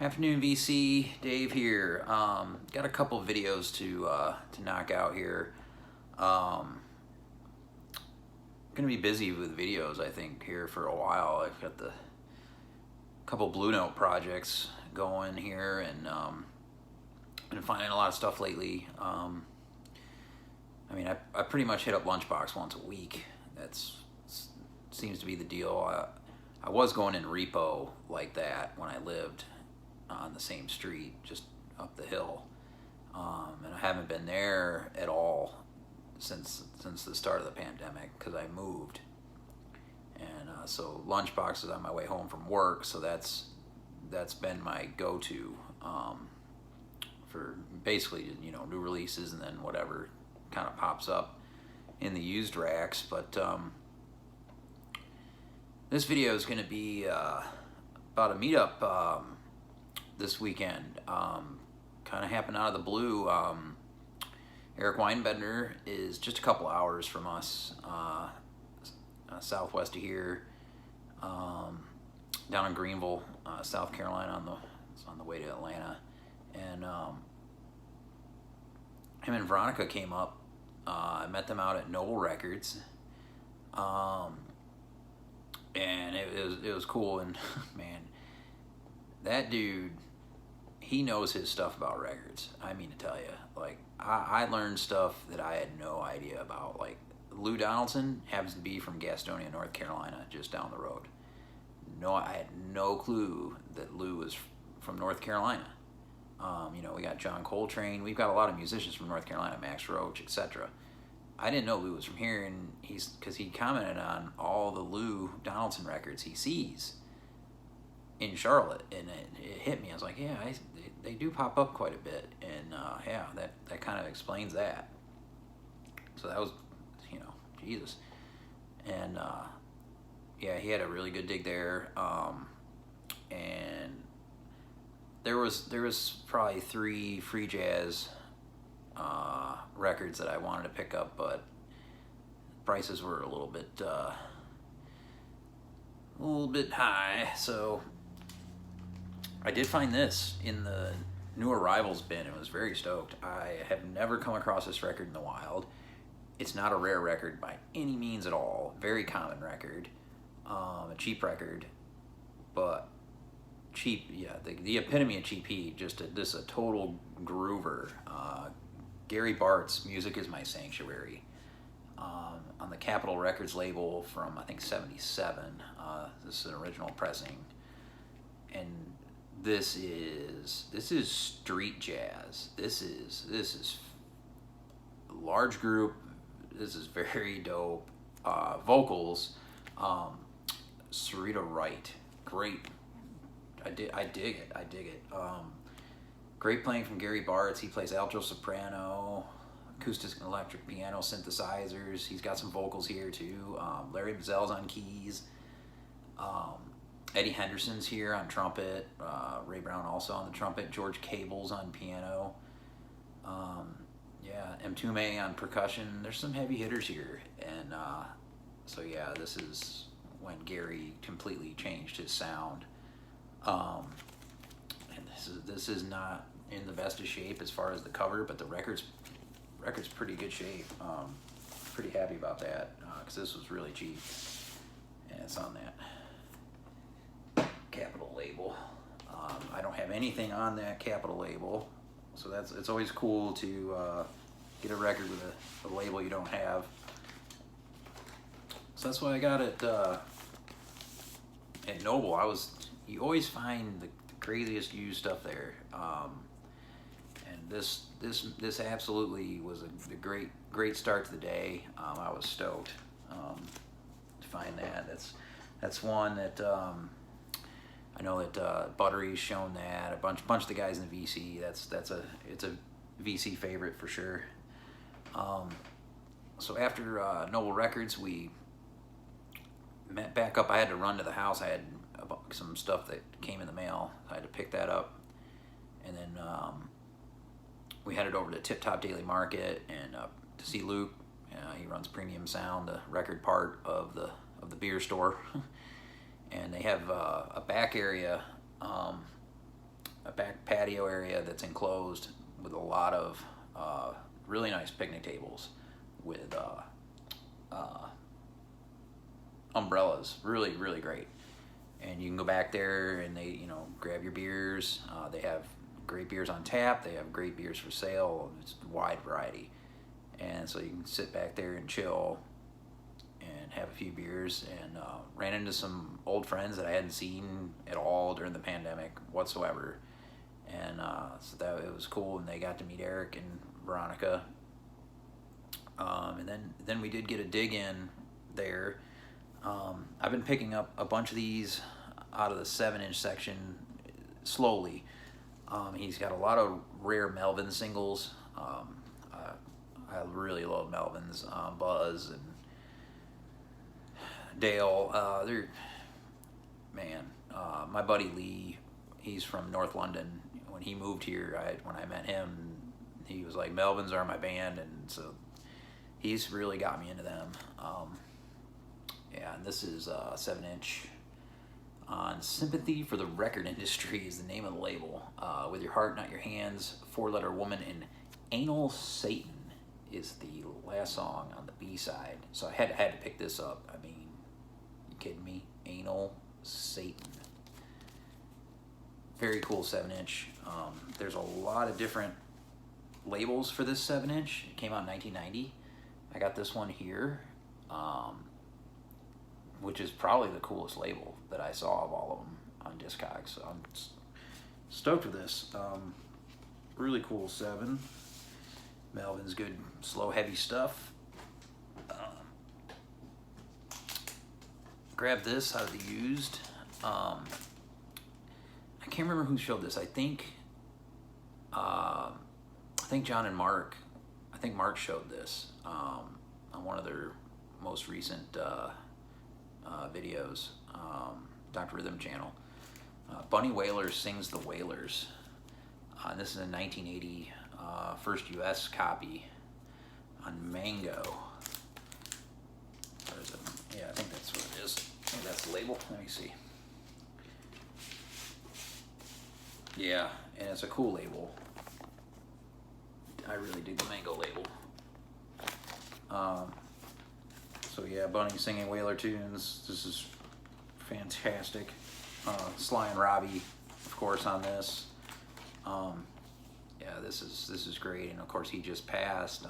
Afternoon, VC. Dave here. Got a couple of videos to knock out here. Gonna be busy with videos, I think, here for a while. I've got the couple Blue Note projects going here, and been finding a lot of stuff lately. I pretty much hit up Lunchbox once a week. Seems to be the deal. I was going in repo like that when I lived on the same street, just up the hill, and I haven't been there at all since the start of the pandemic because I moved, and so Lunchbox is on my way home from work, so that's been my go-to for basically new releases and then whatever kind of pops up in the used racks. But this video is going to be about a meetup this weekend. Kind of happened out of the blue. Eric Weinbender is just a couple hours from us, southwest of here, down in Greenville, South Carolina, on the way to Atlanta, and him and Veronica came up. I met them out at Noble Records, and it was cool. And man, that dude, he knows his stuff about records. I mean to tell you, like I learned stuff that I had no idea about. Like Lou Donaldson happens to be from Gastonia, North Carolina, just down the road. I had no clue that Lou was from North Carolina. We got John Coltrane. We've got a lot of musicians from North Carolina, Max Roach, etc. I didn't know Lou was from here, and because he commented on all the Lou Donaldson records he sees in Charlotte, and it hit me. I was like, yeah, they do pop up quite a bit, and yeah, that kind of explains that. So that was, Jesus, and yeah, he had a really good dig there, and there was probably 3 free jazz records that I wanted to pick up, but prices were a little bit high, so I did find this in the new arrivals bin and was very stoked. I have never come across this record in the wild. It's not a rare record by any means at all. Very common record, a cheap record, but cheap, yeah, the epitome of cheap heat. Just a total groover. Gary Bart's Music Is My Sanctuary, on the Capitol Records label from I think '77. This is an original pressing, and this is street jazz. This is large group. This is very dope. Vocals, Sarita Wright, great. I dig it. Great playing from Gary Bartz. He plays alto soprano, acoustic and electric piano, synthesizers. He's got some vocals here too. Larry Bazell's on keys. Eddie Henderson's here on trumpet. Ray Brown also on the trumpet. George Cable's on piano. Yeah, Mtume on percussion. There's some heavy hitters here, and so yeah, this is when Gary completely changed his sound. And this is not in the best of shape as far as the cover, but the record's pretty good shape. Pretty happy about that because this was really cheap, and it's on that Capitol label. I don't have anything on that Capitol label, so it's always cool to get a record with a label you don't have. So that's why I got it at Noble. You always find the craziest used stuff there, and this absolutely was a great start to the day. I was stoked to find that. That's one that I know that Buttery's shown that, a bunch of the guys in the VC. It's a VC favorite for sure. So after Noble Records, we met back up. I had to run to the house. I had some stuff that came in the mail. I had to pick that up, and then we headed over to Tip Top Daily Market and to see Luke. He runs Premium Sound, the record part of the beer store, and they have a back area a back patio area that's enclosed with a lot of really nice picnic tables with umbrellas. Really, really great. And you can go back there and they, grab your beers. They have great beers on tap. They have great beers for sale. It's a wide variety. And so you can sit back there and chill and have a few beers. And ran into some old friends that I hadn't seen at all during the pandemic whatsoever. And so it was cool. And they got to meet Eric and Veronica. And then we did get a dig in there. I've been picking up a bunch of these out of the 7-inch section slowly. He's got a lot of rare Melvin singles. I really love Melvins. Buzz and Dale. My buddy Lee, he's from North London. When he moved here, when I met him, he was like, Melvins are my band, and so he's really got me into them. And this is 7-inch on Sympathy for the Record Industry is the name of the label. With Your Heart, Not Your Hands, 4-Letter Woman, and Anal Satan is the last song on the B-side. So I had to pick this up. I mean, you kidding me? Anal Satan. Very cool 7-inch. There's a lot of different labels for this 7-inch. It came out in 1990. I got this one here. Which is probably the coolest label that I saw of all of them on Discogs. So I'm stoked with this. Really cool 7. Melvin's good, slow, heavy stuff. Grab this out of the used. I can't remember who showed this. I think John and Mark. I think Mark showed this on one of their most recent videos, Dr. Rhythm channel. Bunny Whalers Sings the Whalers. This is a 1980 first US copy on Mango. Where is it? Yeah, I think that's what it is. I think that's the label. Let me see. Yeah, and it's a cool label. I really dig the Mango label. So yeah, Bunny singing Whaler tunes. This is fantastic. Sly and Robbie, of course, on this. Yeah, this is great. And of course, he just passed.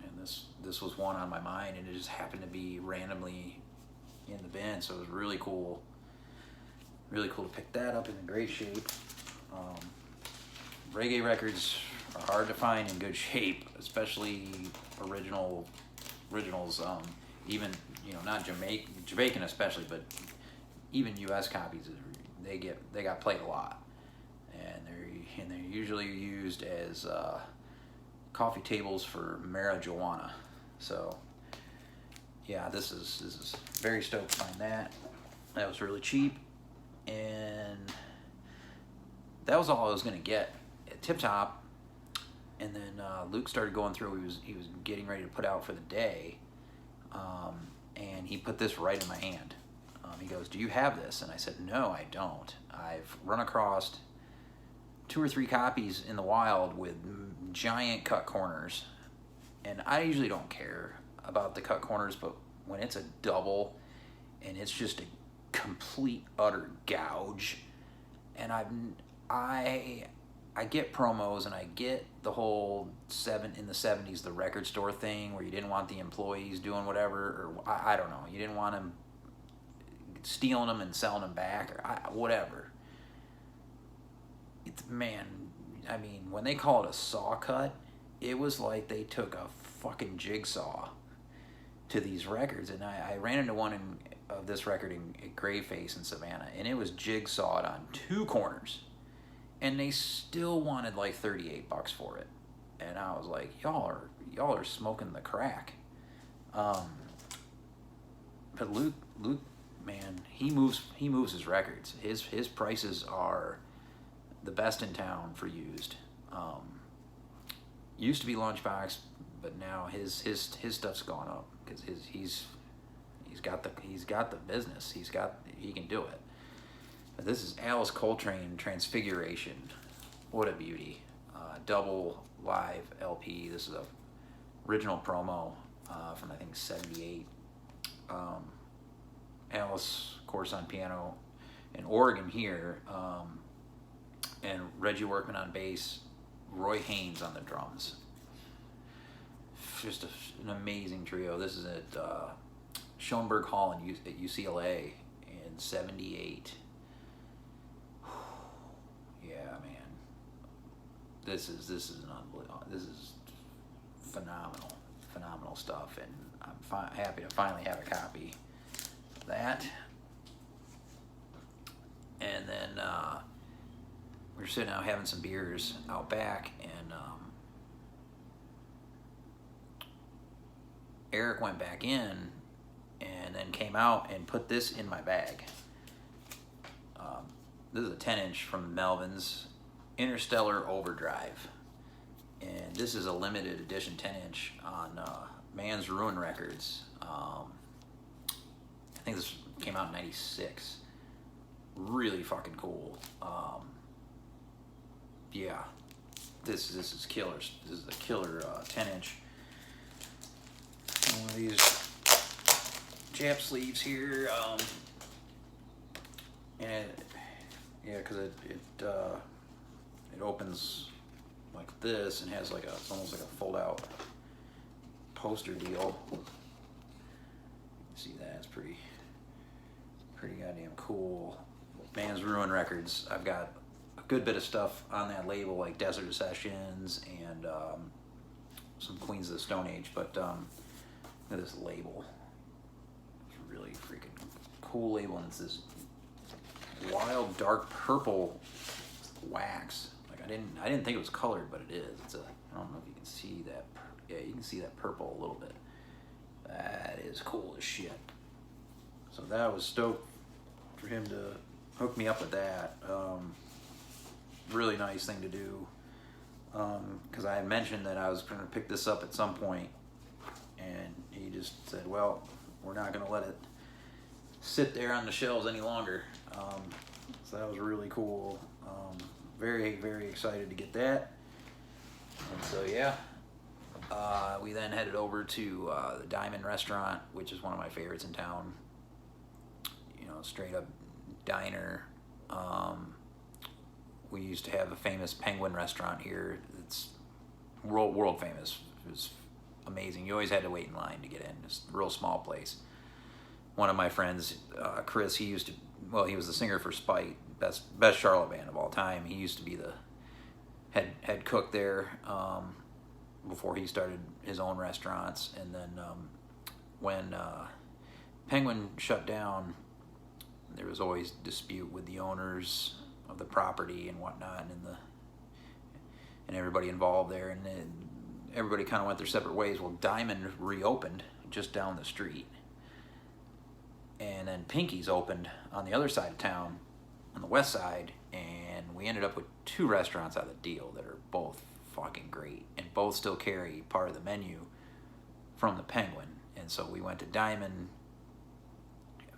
And this was one on my mind, and it just happened to be randomly in the bin. So it was really cool. Really cool to pick that up in great shape. Reggae records are hard to find in good shape, especially originals. Even not Jamaican especially, but even U.S. copies, they got played a lot, and they're usually used as coffee tables for marijuana. So yeah, this is very stoked to find that. That was really cheap, and that was all I was gonna get at Tip Top. And then Luke started going through. He was getting ready to put out for the day, and he put this right in my hand. He goes, "Do you have this?" And I said, "No, I don't. I've run across 2 or 3 copies in the wild with giant cut corners, and I usually don't care about the cut corners, but when it's a double and it's just a complete utter gouge, and I get promos, and I get the whole in the 70s, the record store thing where you didn't want the employees doing whatever, or I don't know, you didn't want them stealing them and selling them back, or whatever. I mean, when they call it a saw cut, it was like they took a fucking jigsaw to these records. And I ran into one of this record at Grayface in Savannah, and it was jigsawed on 2 corners. And they still wanted like $38 for it, and I was like, y'all are smoking the crack. But Luke, man, he moves his records. His prices are the best in town for used. Used to be Lunchbox, but now his stuff's gone up because he's got the business. He can do it. This is Alice Coltrane Transfiguration. What a beauty. Double live LP. This is a original promo from I think '78. Alice, of course, on piano, and organ here, and Reggie Workman on bass, Roy Haynes on the drums. Just an amazing trio. This is at Schoenberg Hall at UCLA in '78. Yeah, man. This is an unbelievable. This is phenomenal stuff, and I'm happy to finally have a copy of that. And then we were sitting out having some beers out back, and Eric went back in and then came out and put this in my bag. This is a 10-inch from Melvin's, Interstellar Overdrive. And this is a limited edition 10-inch on Man's Ruin Records. I think this came out in '96. Really fucking cool. Yeah, this is killer. This is a killer 10-inch. One of these Jap sleeves here, and yeah, because it opens like this and has like it's almost like a fold-out poster deal. You can see that it's pretty goddamn cool. Man's Ruin Records. I've got a good bit of stuff on that label, like Desert Sessions and some Queens of the Stone Age, but look at this label. It's a really freaking cool label, and it's this wild dark purple wax. Like I didn't think it was colored, but it is. It's I don't know if you can see that. Yeah, you can see that purple a little bit. That is cool as shit. So that was stoked for him to hook me up with that. Really nice thing to do. Because I had mentioned that I was going to pick this up at some point, and he just said, well, we're not going to let it sit there on the shelves any longer. So that was really cool. Very, very excited to get that. And so, yeah. We then headed over to the Diamond Restaurant, which is one of my favorites in town. You know, straight up diner. We used to have a famous Penguin restaurant here. It's world famous. It was amazing. You always had to wait in line to get in. It's a real small place. One of my friends, Chris, he was the singer for Spite, best Charlotte band of all time. He used to be the head cook there before he started his own restaurants. And then when Penguin shut down, there was always dispute with the owners of the property and whatnot, and everybody involved there, and then everybody kind of went their separate ways. Well, Diamond reopened just down the street, and then Pinky's opened on the other side of town, on the west side, and we ended up with two restaurants out of the deal that are both fucking great, and both still carry part of the menu from the Penguin. And so we went to Diamond.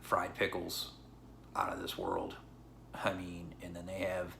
Fried pickles out of this world. I mean, and then they have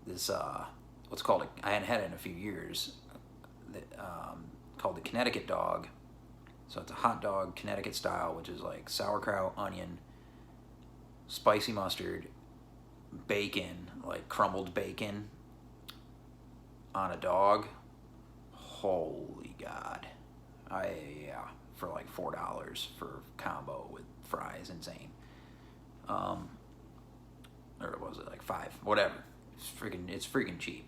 this what's called I hadn't had it in a few years, called the Connecticut dog. So it's a hot dog Connecticut style, which is like sauerkraut, onion, spicy mustard, bacon, like crumbled bacon on a dog. Holy God. For like $4 for combo with fries, insane. Or was it like $5? Whatever. It's freaking cheap.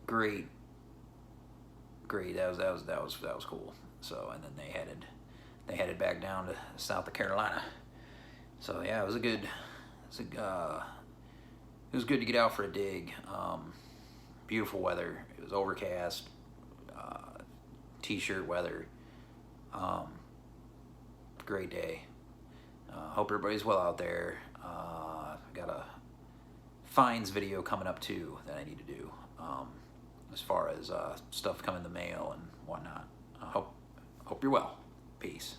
Great. That was cool. So, and then they headed back down to South Carolina. So yeah, it was good to get out for a dig. Beautiful weather. It was overcast. T-shirt weather. Great day. Hope everybody's well out there. Got a fines video coming up too that I need to do, as far as stuff coming in the mail and whatnot. Hope you're well. Peace.